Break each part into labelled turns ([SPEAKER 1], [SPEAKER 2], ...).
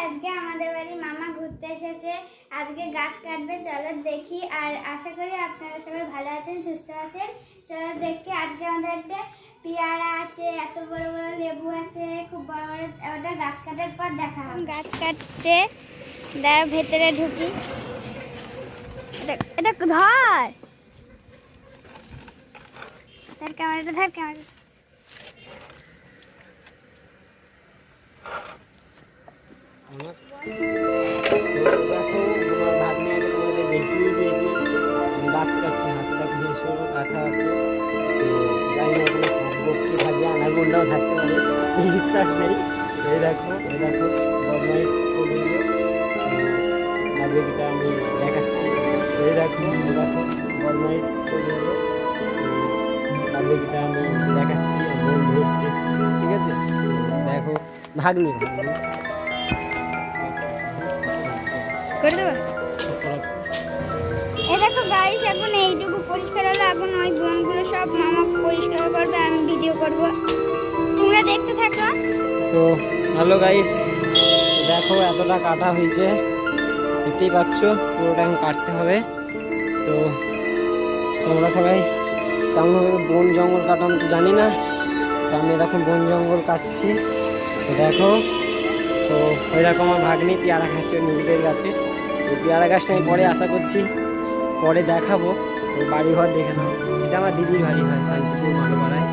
[SPEAKER 1] আজকে আমাদের বাড়ি মামা ঘুরতে এসেছে। আজকে গাছ কাটবে, চলো দেখি। আর আশা করি আপনারা সবাই ভালো আছেন, সুস্থ আছেন। চলো দেখি। আজকে আমাদের একটা পেয়ারা আছে, এত বড় বড় লেবু আছে, খুব বড় বড়। ওটা গাছ কাটার পর দেখা হবে। গাছ কাটছে, দাঁড়া ভেতরে ঢুকি। এটা ধর, ধর ক্যামেরাটা, ধর ক্যামেরা।
[SPEAKER 2] দেখিয়ে দিয়েছি গাছ কাটছে, হাতে ঘেঁষো রাখা আছে। তো যাই না, ওখানে সাপটি থাকবে, আনাগোন্ডাও থাকতে পারে, বিশ্বাস নেই। এই দেখো বদমাইশ চলে গিয়ে আমি দেখাচ্ছি। এই দেখো বদমাইশ চলে গেলো, বাবুটা আমি দেখাচ্ছি। বল ধরছে, ঠিক আছে? দেখো ভাগ্নি
[SPEAKER 1] করে দেবো। এই দেখো গাইস, এখন এইটুকু পরিষ্কার হলো। এখন ওই বনগুলো সব মামা পরিষ্কার করবে, আমি ভিডিও করব, তোমরা দেখতে থাকো।
[SPEAKER 2] তো হ্যালো গাইস, দেখো এতটা কাটা হয়েছে, দেখতেই পাচ্ছ। পুরোটা এখন কাটতে হবে। তো তোমরা সবাই কেমনভাবে বন জঙ্গল কাটা আমি তো জানি না, তো আমি এরকম বন জঙ্গল কাটছি। তো দেখো, তো ওই রকম আমার ভাগ্নি পেয়ারা খাচ্ছে নিজেদের গাছে। তো পেয়ারা গাছটা আমি পরে আশা করছি পরে দেখাবো। তো বাড়িঘর দেখে নাও, এটা আমার দিদির বাড়ি হয়, শান্তিপুর মালপাড়ায়।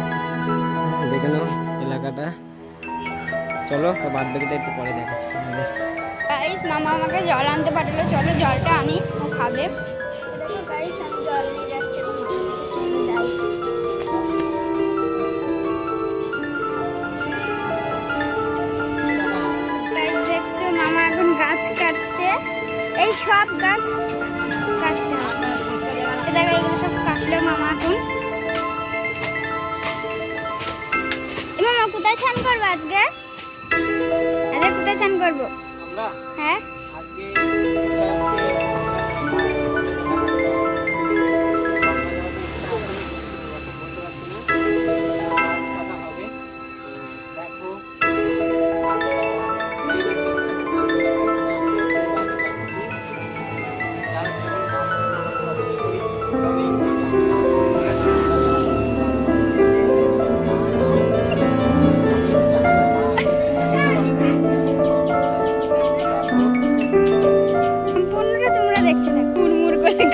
[SPEAKER 2] দেখে নাও এলাকাটা। চলো, তো বাদ বাকিটা একটু পরে দেখাচ্ছি তোমাদের।
[SPEAKER 1] গাইস, মামা আমাকে জল আনতে পাঠালো, চলো জলটা আনি, ও খাবে। দেখো গাইস, আমি জল নিয়ে যাচ্ছি, চলো যাই। গাইস দেখছো, মামা এখন গাছ কাটছে। এই সব গাছ কাটতে হবে। দেখো এগুলো সব কাটলো মামা এখন। মামা কোথায় স্নান করবো আজকে? আজকে কোথায় স্নান করবো? হ্যাঁ,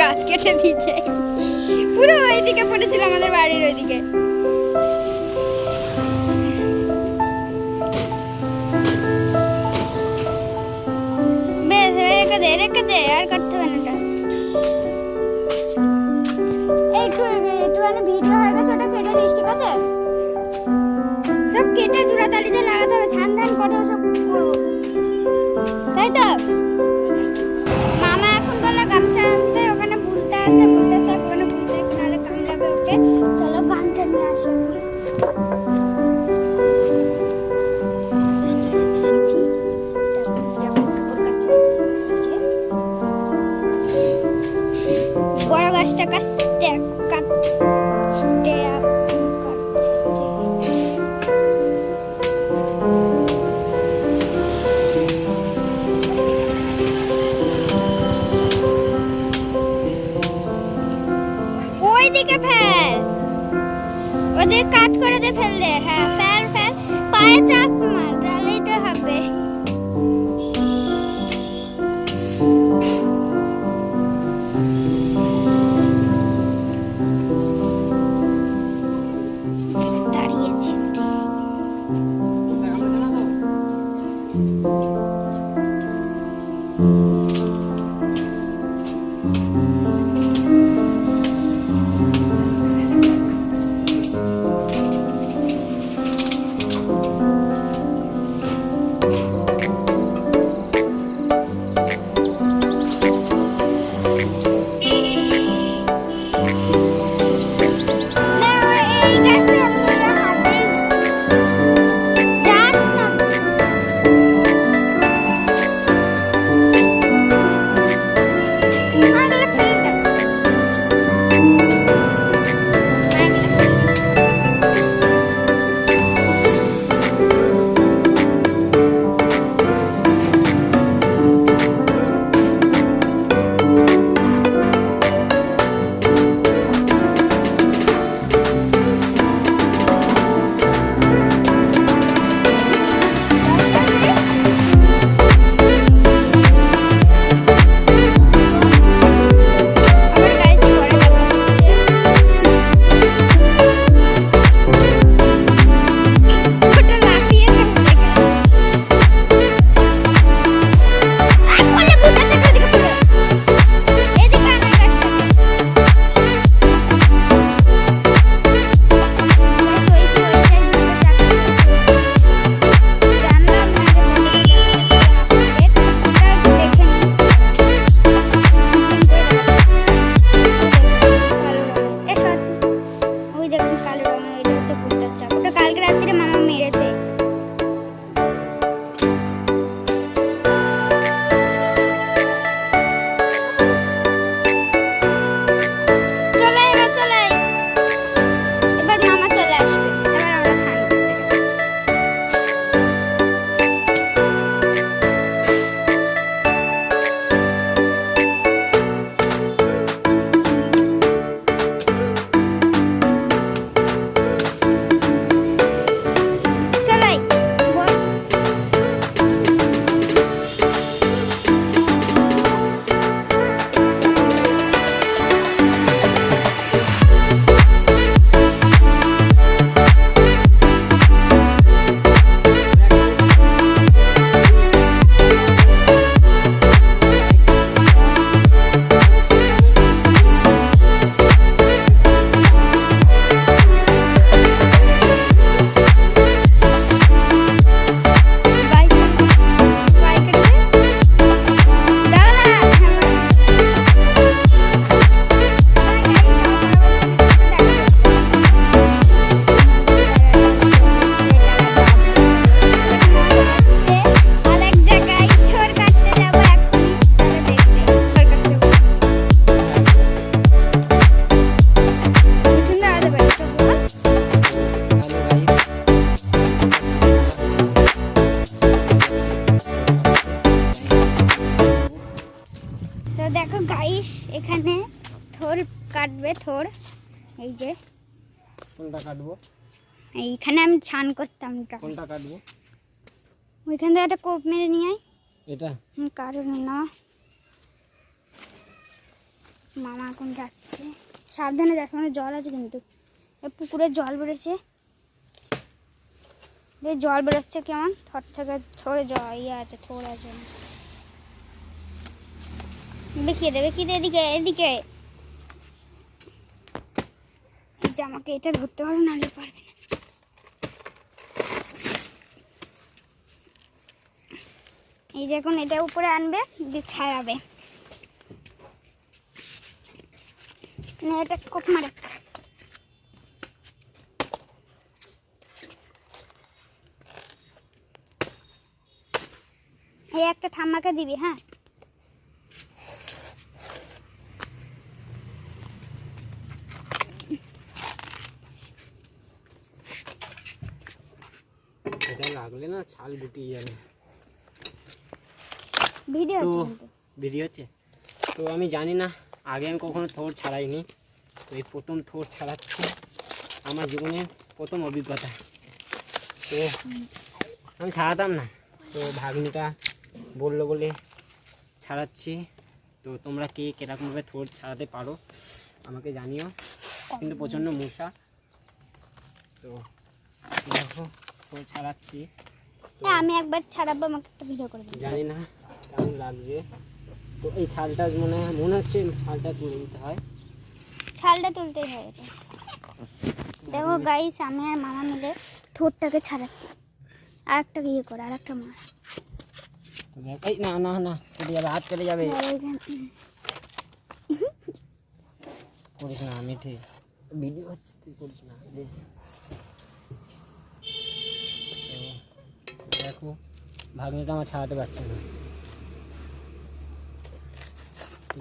[SPEAKER 1] গাছ কেটে দিচ্ছে পুরো ওইদিকে পড়েছিল, আমাদের বাড়ির ওইদিকে। বেশ, রেখে দে, আর কাটতে হবে না। একটুখানি ভিডিও হয়ে গেছে, ওটা কেটে দিস, ঠিক আছে? সব কেটে চূড়াতালিতে লাগাতে হবে, ছান ধান করে সব করবো, তাই তো? মামা এখন বলে গামছা আনতে, ওখানে ভুলতে আছে, ওখানে ভুলতে নাহলে কামড়াবে ওকে। চলো গামছা নিয়ে আসো। বড় গাছটা কাটতে ওইদিকে ফেল, ওদের কাট করে দে, ফেল দে। হ্যাঁ, ফেল, পায়ে চাপ মার, তাহলেই তো হবে। দাঁড়িয়েছি। দেখো গাইস, এখানে থোর কাটবে, থোর এই যে
[SPEAKER 2] কোনটা কাটবো?
[SPEAKER 1] এইখানে আমি ছান করতাম।
[SPEAKER 2] কোনটা কাটবো?
[SPEAKER 1] ওইখান থেকে একটা কোপ মেরে নিয়ে আয়।
[SPEAKER 2] এটা
[SPEAKER 1] কারণ না, মামা এখন যাচ্ছে, সাবধানে দেখো, মানে জল আছে কিন্তু, পুকুরে জল বেরোচ্ছে, জল বেরোচ্ছে কেমন, থর থেকে থরে ইয়ে আছে, থোর আছে। দেখিয়ে দেবে কি, এদিকে এদিকে, আমাকে এটা ধরতে পারো, নাহলে পারবে না। এই যে এখন এটা উপরে আনবে, দিয়ে ছাড়াবে, এটা কোপ মারে। এই একটা ঠাম্মাকে দিবি, হ্যাঁ।
[SPEAKER 2] এটা লাগলে না ছাল গুটিয়ে যাবে।
[SPEAKER 1] ভিডিও
[SPEAKER 2] তো
[SPEAKER 1] আছে কিন্তু।
[SPEAKER 2] ভিডিও হচ্ছে তো, আমি জানি না, আগে আমি কখনো থোর ছাড়াইনি, তো এই প্রথম থোর ছাড়াচ্ছি, আমার জীবনের প্রথম অভিজ্ঞতা। তো আমি ছাড়াতাম না, তো ভাগ্নিটা বললো বলে ছাড়াচ্ছি। তো তোমরা কে কীরকমভাবে থোর ছাড়াতে পারো আমাকে জানিও, কিন্তু প্রচণ্ড মশা। তো দেখো থোর ছাড়াচ্ছি, তো
[SPEAKER 1] আমি একবার ছাড়াবো, আমাকে একটা ভিডিও করে দিন।
[SPEAKER 2] জানি না কেমন লাগছে। তো এই ছালটা মনে হচ্ছে ছালটা তুলে দিতে হয়,
[SPEAKER 1] ছালটা তুলতেই হয় এটা। দেখো গাইস, আমি আর মামা মিলে ঠোঁটটাকে ছাড়াচ্ছি, আর একটা ইয়ে করে, আর একটা মাছ।
[SPEAKER 2] এই না না না, কেটে যাবে, হাত কেটে যাবে। করিস না, আমি ঠিক ভিডিও হচ্ছে, তুই করিস না। দেখো ভাগ্নিটা আমার ছাড়াতে পারছে না,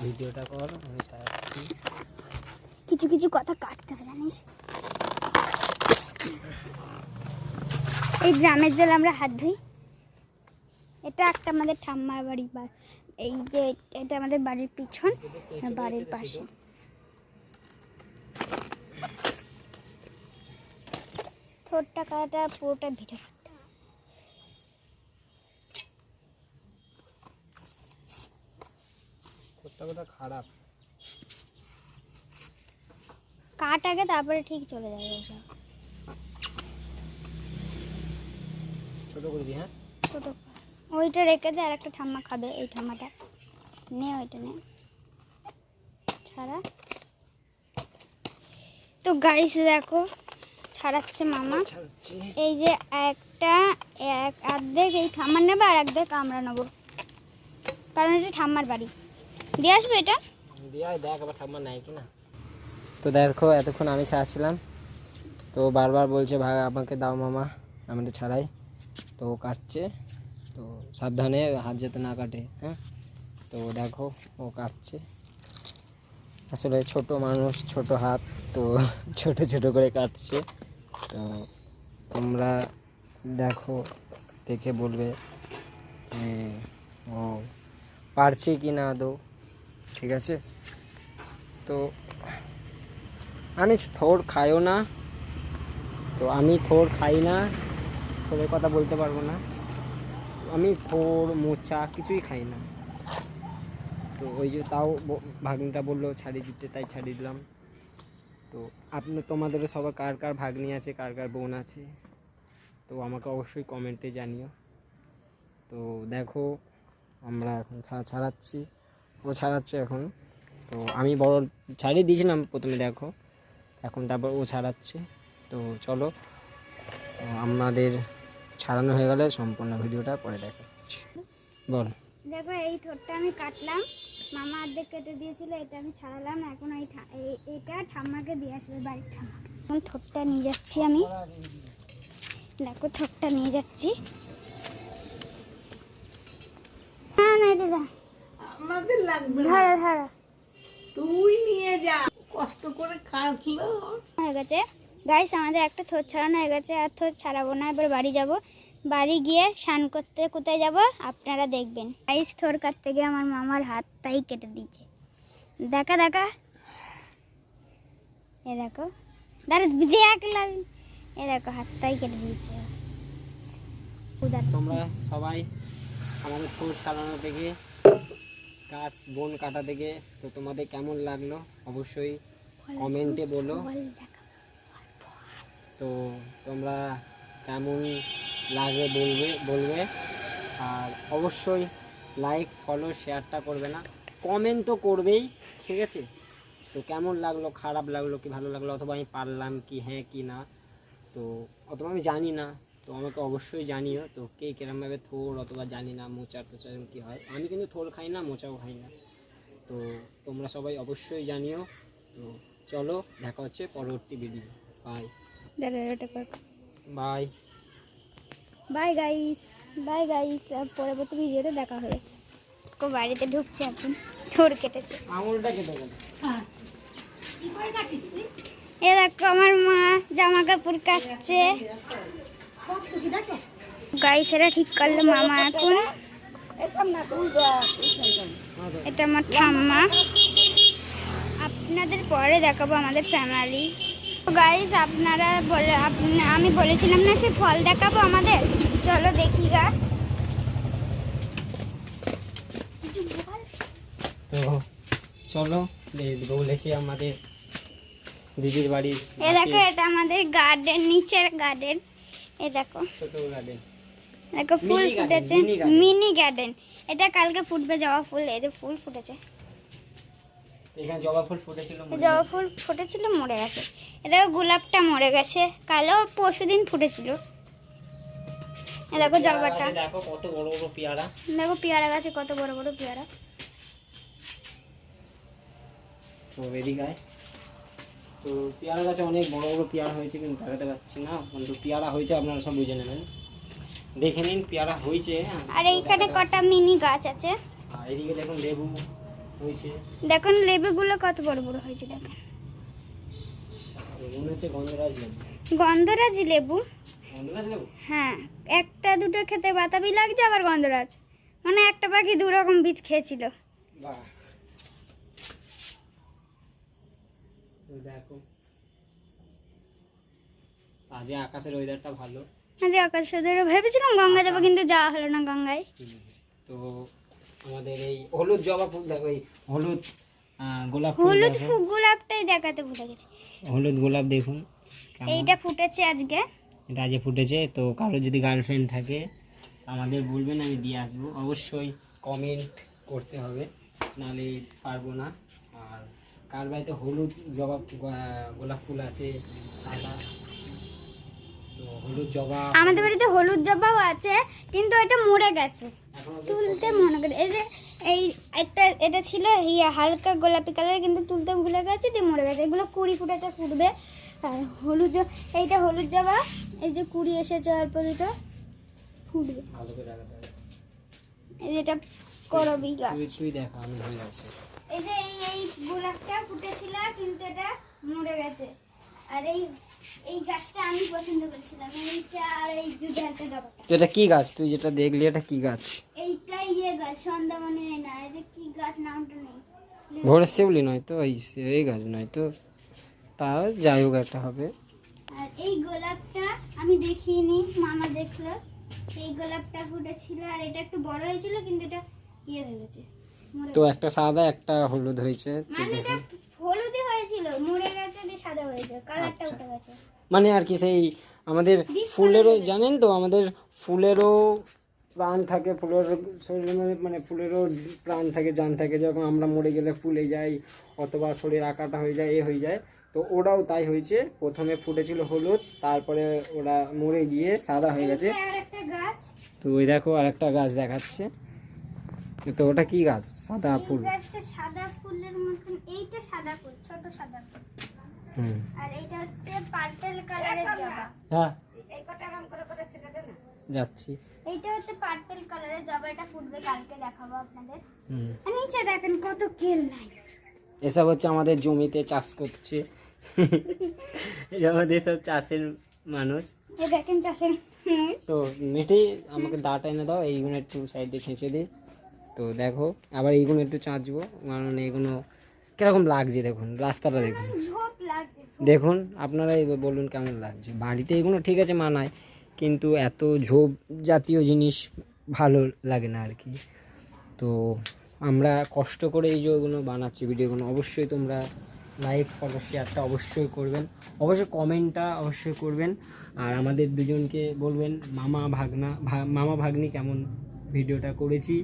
[SPEAKER 2] ভিডিওটা কর, আমি ছাড়াচ্ছি।
[SPEAKER 1] কিছু কিছু কথা কাটতে হবে, জানিস। এই ড্রামের জল আমরা হাত ধুই। এটা একটা আমাদের ঠাম্মার বাড়ি, বা এই যে এটা আমাদের বাড়ির পিছন, বাড়ির পাশে। ঠোঁটটা কাটা পুরোটা ভিডিও করতে হবে।
[SPEAKER 2] ঠোঁটটা কথা খারাপ,
[SPEAKER 1] কাট আগে, তারপরে ঠিক চলে যাবে ওসব।
[SPEAKER 2] ছোট করে দিই, হ্যাঁ।
[SPEAKER 1] ছোট ওইটা রেখে দে, আর একটা ঠাম্মা খাবে, এই ঠাম্মাটা নে, ওইটা নে, ছাড়া। তো গাইস দেখো, ছাড়াচ্ছে মামা।
[SPEAKER 2] ছাড়াচ্ছি।
[SPEAKER 1] এই যে একটা অর্ধেক এই ঠাম্মার নেবে, আর অর্ধেক আমরা নেবো, কারণ এটা ঠাম্মার বাড়ি। দিয়ে আসবে এটা,
[SPEAKER 2] দিয়ে দেখ আবার ঠাম্মা নাই কিনা। তো দেখো এতক্ষণ আমি ছাড়ছিলাম, তো বারবার বলছে ভাই আমাকে দাও মামা, আমি তো ছাড়াই। তো কাটছে, তো সাবধানে হাত যাতে না কাটে, হ্যাঁ। তো দেখো ও কাটছে, আসলে ছোট মানুষ, ছোট হাত, তো ছোট ছোট করে কাটছে। তো তোমরা দেখো, দেখে বলবে ও পারছে কি না আদৌ, ঠিক আছে। তো আমি থোর খাইও না, তো আমি থোর খাই না, থোরের কথা বলতে পারবো না। আমি থোর মোচা কিছুই খাই না। তো ওই যে তাও ভাগ্নিটা বললো ছাড়িয়ে দিতে, তাই ছাড়িয়ে দিলাম। তো তোমাদেরও সবার কার কার ভাগ্নি আছে, কার কার বোন আছে, তো আমাকে অবশ্যই কমেন্টে জানিও। তো দেখো আমরা এখন ছাড়াচ্ছি, ও ছাড়াচ্ছে এখন। তো আমি বড় ছাড়িয়ে দিয়েছিলাম প্রথমে, দেখো এখন তারপর ও ছাড়াচ্ছে। তো চলো, আমাদের ছাড়ানো হয়ে গেলে সম্পূর্ণ ভিডিওটা পরে দেখাচ্ছি। বল।
[SPEAKER 1] দেখো এই ঠোঁটটা আমি কাটলাম, মামা অর্ধেক কেটে দিয়েছিল, এটা আমি ছাড়ালাম। এখন এইটা ঠাম্মাকে দিয়ে আসবে, বাড়ির ঠাম্মা। এখন ঠোঁটটা নিয়ে যাচ্ছি আমি, দেখো ঠোঁটটা নিয়ে যাচ্ছি। না না, এটা
[SPEAKER 3] আমাদের লাগবে না,
[SPEAKER 1] ধরো ধরো,
[SPEAKER 3] তুই নিয়ে যা, কষ্ট করে কাটলো।
[SPEAKER 1] হয়ে গেছে গাইস, আমাদের একটা থোট ছাড়ানো হয়ে গেছে, আর থোট ছাড়াবো না, এবার বাড়ি যাব। বাড়ি গিয়ে স্নান করতে কোথায় যাব আপনারা দেখবেন। গাইস থোর কাটতে গিয়ে আমার মামার হাতটাই কেটে দিয়েছে। দেখা দেখা এ দেখো দেখলাম, এ দেখো হাতটাই কেটে দিয়েছে।
[SPEAKER 2] তোমরা সবাই আমাদের ফুল ছাড়ানো থেকে গাছ বন কাটা থেকে তো তোমাদের কেমন লাগলো অবশ্যই কমেন্টে বলো। তো তোমরা কেমন লাগে বলবে আর অবশ্যই লাইক ফলো শেয়ারটা করবে না, কমেন্ট তো করবেই, ঠিক আছে? তো কেমন লাগলো, খারাপ লাগলো কি ভালো লাগলো, অথবা আমি পারলাম কি হ্যাঁ কি না, তো অথবা আমি জানি না, তো আমাকে অবশ্যই জানিও। তো কে কিরমভাবে থোর অথবা জানি না মোচার টোচার কী হয়, আমি কিন্তু থোর খাই না মোচাও খাই না, তো তোমরা সবাই অবশ্যই জানিও। তো চলো দেখা হচ্ছে পরবর্তী video. Bye bye
[SPEAKER 1] bye guys, bye guys, পরবর্তী ভিডিওতে দেখা হবে। বাড়িতে ঢুকছে এখন, থোর কেটেছে,
[SPEAKER 2] আঙুলটা কেটে গেল।
[SPEAKER 1] এ দেখো আমার মা জামা কাপড় কাটছে। গাইস এরা ঠিক করলো মামা এখন। এটা আমার ঠাম্মা। আপনাদের পরে দেখাবো আমাদের ফ্যামিলি। গাইস আপনারা বলে আমি বলেছিলাম না সে ফল দেখাবো আমাদের, চলো দেখি গা।
[SPEAKER 2] তো চলো বলেছি আমাদের দিদির বাড়ির
[SPEAKER 1] এ দেখো এটা আমাদের গার্ডেন, নিচের গার্ডেন। এ দেখো
[SPEAKER 2] ছোট গার্ডেন,
[SPEAKER 1] দেখো ফুল
[SPEAKER 2] Mini garden,
[SPEAKER 1] ফুটেছে,
[SPEAKER 2] mini garden।
[SPEAKER 1] Mini garden. এটা কালকে ফুটবে জবা ফুল, এই যে ফুল ফুটেছে।
[SPEAKER 2] এখানে জবা ফুল ফুটেছিল,
[SPEAKER 1] জবা ফুল ফুটেছিল মরে গেছে। এ দেখো গোলাপটা মরে গেছে, কালো পরশুদিন ফুটেছিল। এ দেখো জবাটা,
[SPEAKER 2] দেখো কত বড় বড় পেয়ারা,
[SPEAKER 1] দেখো পেয়ারা গাছে কত বড় বড় পেয়ারা।
[SPEAKER 2] তো এদিকে তো পেয়ারা গাছে অনেক বড় বড় পেয়ারা হয়েছে, কিন্তু দেখাতে পাচ্ছি না, কিন্তু পেয়ারা হয়েছে আপনারা সব বুঝে নেবেন, দেখে নিন পেয়ারা হয়েছে।
[SPEAKER 1] আর এইখানে কটা মিনি গাছ আছে।
[SPEAKER 2] আর এদিকে দেখুন লেবু হয়েছে,
[SPEAKER 1] দেখুন লেবুগুলো কত বড় বড় হয়েছে দেখেন।
[SPEAKER 2] মনে হচ্ছে গন্ধরাজ লেবু।
[SPEAKER 1] গন্ধরাজ লেবু,
[SPEAKER 2] গন্ধরাজ লেবু,
[SPEAKER 1] হ্যাঁ একটা দুটো খেতে বাতাবি লাগছে, আবার গন্ধরাজ, মানে একটা পাখি দু রকম বীজ খেয়েছিল।
[SPEAKER 2] বাহ। দেখো আজ আকাশের ওয়েদারটা ভালো।
[SPEAKER 1] আজ আকাশ ভেবেছিলাম গঙ্গা যাবো, কিন্তু যাওয়া হলো না গঙ্গায়।
[SPEAKER 2] তো আমাদের এই হলুদ জবা ফুল দেখো, এই হলুদ গোলাপ ফুল
[SPEAKER 1] হলুদ
[SPEAKER 2] দেখো,
[SPEAKER 1] ফুল গোলাপটাই দেখাতে ভুলে গেছি।
[SPEAKER 2] হলুদ গোলাপ দেখুন কেমন।
[SPEAKER 1] এইটা ফুটেছে আজকে,
[SPEAKER 2] এটা আজ ফুটেছে। তো কারো যদি গার্লফ্রেন্ড থাকে আমাদের বলবেন, আমি দিয়ে আসবো। অবশ্যই কমেন্ট করতে হবে, নাহলে পারবো না। আর কার বাড়িতে হলুদ জবা গোলাপ ফুল আছে সাদা, তো হলুদ জবা
[SPEAKER 1] আমাদের বাড়িতে হলুদ জবাও আছে, কিন্তু এটা মরে গেছে,
[SPEAKER 2] এখনো
[SPEAKER 1] তুলতে মনে করে। এই যে এটা ছিল হালকা গোলাপি কালার, কিন্তু তুলতে ভুলে গেছে, দিয়ে মরে গেছে। এগুলো কুড়ি ফুটেছে, ফুটবে। আর এইটা হলুদ জবা, এই যে কুড়ি এসেছে অল্প দুটো, ফুটবে।
[SPEAKER 2] ভালো করে লাগাতে হবে।
[SPEAKER 1] এই যেটা করবি গাছ,
[SPEAKER 2] তুই দেখা আমি হয়ে যাচ্ছে।
[SPEAKER 1] এই যে এই গোলাপটা ফুটেছিল, কিন্তু এটা মরে গেছে। আর এই গাছটা আমি পছন্দ করেছিলাম, এইটা। আর এই দুধে একটা জবাটা,
[SPEAKER 2] তো এটা কি গাছ তুই যেটা দেখলি, এটা কি গাছ?
[SPEAKER 1] এইটা গাছ সন্ধ্যাবনে না, এই যে কি গাছ নামটা নেই।
[SPEAKER 2] ভোরের শিউলি নয় তো, এই গাছ নয় তো, তাও যাই হোক একটা হবে।
[SPEAKER 1] আর এই গোলাপটা আমি দেখিনি, মামা দেখলো। এই গোলাপটা ফুটেছিল, আর এটা একটু বড় হয়েছিল, কিন্তু এটা হয়ে গেছে, মরে
[SPEAKER 2] তো
[SPEAKER 1] গেছে।
[SPEAKER 2] একটা সাদা একটা হলুদ হয়েছে, তো
[SPEAKER 1] মানে এটা
[SPEAKER 2] দেখুন।
[SPEAKER 1] হলুদই হয়েছিল, মরে গেছে, দিয়ে সাদা হয়েছে, কালারটা
[SPEAKER 2] আচ্ছা।
[SPEAKER 1] উঠে গেছে।
[SPEAKER 2] মানে আর কি সেই আমাদের ফুলেরও জানেন তো, আমাদের ফুলেরও প্রাণ থাকে, ফুলের শরীরের মধ্যে মানে ফুলেরও প্রাণ থাকে, জান থাকে। যখন আমরা মরে গেলে ফুলে যাই, অথবা শরীর আঁকাটা হয়ে যায়, হয়ে যায়, তো ওরাও তাই হয়েছে। প্রথমে ফুটেছিল হলুদ, তারপরে ওরা মরে গিয়ে সাদা হয়ে গেছে।
[SPEAKER 1] আর একটা গাছ,
[SPEAKER 2] তো ওই দেখো আর একটা গাছ দেখাচ্ছে। তো ওটা কি গাছ? সাদা
[SPEAKER 1] এই
[SPEAKER 2] ফুল।
[SPEAKER 1] গাছটা সাদা ফুলের মতন, এইটা সাদা ফুল, ছোট সাদা ফুল।
[SPEAKER 2] হুম,
[SPEAKER 1] আর এইটা হচ্ছে পার্পল কালারের জবা।
[SPEAKER 2] হ্যাঁ যাচ্ছি।
[SPEAKER 1] এইটা হচ্ছে পার্পল কালারের জবা, এটা ফুটবে, কালকে দেখাবো আপনাদের।
[SPEAKER 2] হুম,
[SPEAKER 1] আর নিচে দেখেন কত কেল নাই।
[SPEAKER 2] এসব হচ্ছে আমাদের জমিতে চাষ করছে, এই আমাদের সব চাষের মানুষ।
[SPEAKER 1] এই দেখেন চাষের
[SPEAKER 2] তো মিঠি আমাকে দাটা এনে দাও, এইগুলো একটু সাইডে ছেঁচে দিই। তো দেখো আবার এইগুলো একটু চাঁচবো, কারণ এইগুলো কিরকম লাগছে দেখুন, রাস্তাটা দেখুন,
[SPEAKER 1] ঝোপ লাগছে।
[SPEAKER 2] দেখুন আপনারাই বলুন কেমন লাগছে। বাড়িতে এগুলো ঠিক আছে মানায়, কিন্তু এত ঝোপ জাতীয় জিনিস ভালো লাগে না আর কি। তো আমরা কষ্ট করে এই যে ওগুলো বানাচ্ছি ভিডিওগুলো, অবশ্যই তোমরা লাইক ফলো শেয়ারটা অবশ্যই করবেন, অবশ্যই কমেন্টটা অবশ্যই করবেন। আর আমাদের দুজনকে বলবেন মামা ভাগ্নি কেমন ভিডিওটা করেছি,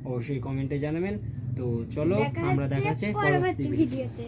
[SPEAKER 2] অবশ্যই কমেন্টে জানাবেন। তো চলো আমরা দেখাচ্ছি
[SPEAKER 1] পরবর্তী
[SPEAKER 2] পরবর্তী ভিডিও।
[SPEAKER 1] ভিডিওতে।